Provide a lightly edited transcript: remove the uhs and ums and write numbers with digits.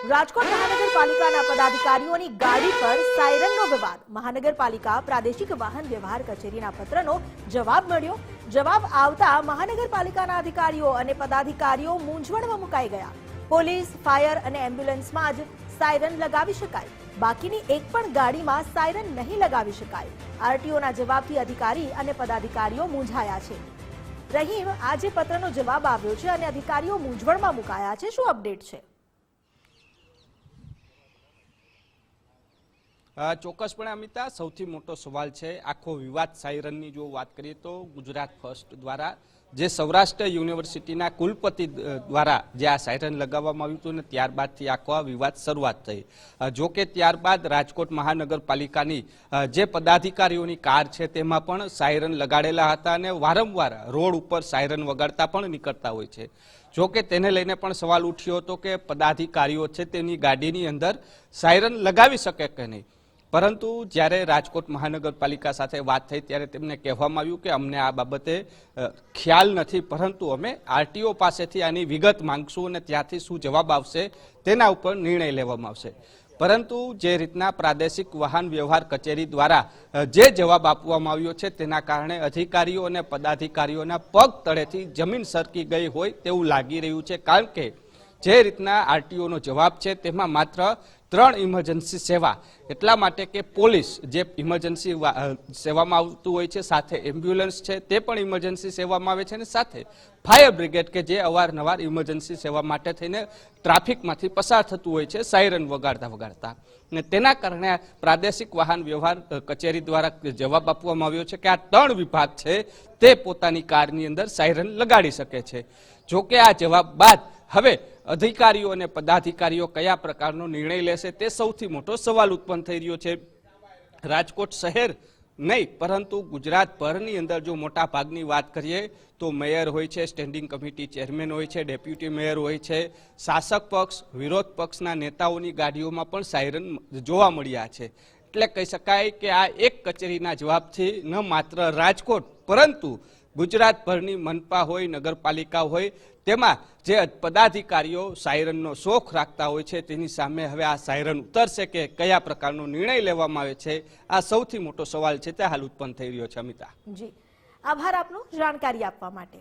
રાજકોટ મહાનગરપાલિકાના પદાધિકારીઓની ગાડી પર સાયરનનો વિવાદ। મહાનગરપાલિકા પ્રાદેશિક વાહન વ્યવહાર કચેરીના પત્રનો જવાબ મળ્યો। જવાબ આવતા મહાનગરપાલિકાના અધિકારીઓ અને પદાધિકારીઓ મૂંઝવણમાં મુકાઈ ગયા। પોલીસ, ફાયર અને એમ્બ્યુલન્સમાં જ સાયરન લગાવી શકાય, બાકીની એક પણ ગાડીમાં સાયરન નહીં લગાવી શકાય। આરટીઓના જવાબથી અધિકારી અને પદાધિકારીઓ મૂંઝાયા છે। રહીમ, આજે પત્રનો જવાબ આવ્યો છે અને અધિકારીઓ મૂંઝવણમાં મુકાયા છે, શું અપડેટ છે? ચોક્કસપણે અમિતા, સૌથી મોટો સવાલ છે આખો વિવાદ સાયરનની। જો વાત કરીએ તો ગુજરાત ફર્સ્ટ દ્વારા જે સૌરાષ્ટ્ર યુનિવર્સિટીના કુલપતિ દ્વારા જે આ સાયરન લગાવવામાં આવ્યું હતું ને ત્યારબાદથી આખો આ વિવાદ શરૂઆત થઈ। જો કે ત્યારબાદ રાજકોટ મહાનગરપાલિકાની જે પદાધિકારીઓની કાર છે તેમાં પણ સાયરન લગાડેલા હતા અને વારંવાર રોડ ઉપર સાયરન વગાડતા પણ નીકળતા હોય છે। જો કે તેને લઈને પણ સવાલ ઉઠ્યો હતો કે પદાધિકારીઓ છે તેની ગાડીની અંદર સાયરન લગાવી શકે કે નહીં, પરંતુ જ્યારે રાજકોટ મહાનગરપાલિકા સાથે વાત થઈ ત્યારે તેમને કહેવામાં આવ્યું કે અમને આ બાબતે ખ્યાલ નથી, પરંતુ અમે આરટીઓ પાસેથી આની વિગત માંગશું અને ત્યાંથી શું જવાબ આવશે તેના ઉપર નિર્ણય લેવામાં આવશે। પરંતુ જે રીતના પ્રાદેશિક વાહન વ્યવહાર કચેરી દ્વારા જે જવાબ આપવામાં આવ્યો છે તેના કારણે અધિકારીઓ અને પદાધિકારીઓના પગ તળેથી જમીન સરકી ગઈ હોય તેવું લાગી રહ્યું છે। કારણ કે જે રીતના આરટીઓનો જવાબ છે તેમાં માત્ર 3 ઇમરજન્સી સેવા, એટલા માટે કે પોલીસ જે ઇમરજન્સી સેવામાં આવતું હોય છે, સાથે એમ્બ્યુલન્સ છે તે પણ ઇમરજન્સી સેવામાં આવે છે અને સાથે ફાયર બ્રિગેડ કે જે અવારનવાર ઇમરજન્સી સેવા માટે થઈને ટ્રાફિકમાંથી પસાર થતું હોય છે સાયરન વગાડતા અને તેના કારણે પ્રાદેશિક વાહન વ્યવહાર કચેરી દ્વારા જવાબ આપવામાં આવ્યો છે કે આ 3 વિભાગ છે તે પોતાની કારની અંદર સાયરન લગાડી શકે છે। જો કે આ જવાબ બાદ હવે અધિકારીઓ અને પદાધિકારીઓ કયા પ્રકારનો નિર્ણય લેશે તે સૌથી મોટો સવાલ ઉત્પન્ન થઈ રહ્યો છે। રાજકોટ શહેર નહીં પરંતુ ગુજરાતભરની અંદર જો મોટા ભાગની વાત કરીએ તો મેયર હોય છે, સ્ટેન્ડિંગ કમિટી ચેરમેન હોય છે, ડેપ્યુટી મેયર હોય છે, શાસક પક્ષ, વિરોધ પક્ષના નેતાઓની ગાડીઓમાં પણ સાયરન જોવા મળ્યા છે। એટલે કહી શકાય કે આ એક કચેરીના જવાબથી ન માત્ર રાજકોટ પરંતુ ગુજરાતભરની મનપા હોય, નગરપાલિકા હોય, તેમાં જે પદાધિકારીઓ સાયરનનો શોખ રાખતા હોય છે તેની સામે હવે આ સાયરન ઉતરશે કે કયા પ્રકારનો નિર્ણય લેવામાં આવે છે, આ સૌથી મોટો સવાલ છે તે હાલ ઉત્પન્ન થઈ રહ્યો છે। અમિતા, જી, આભાર આપનો જાણકારી આપવા માટે।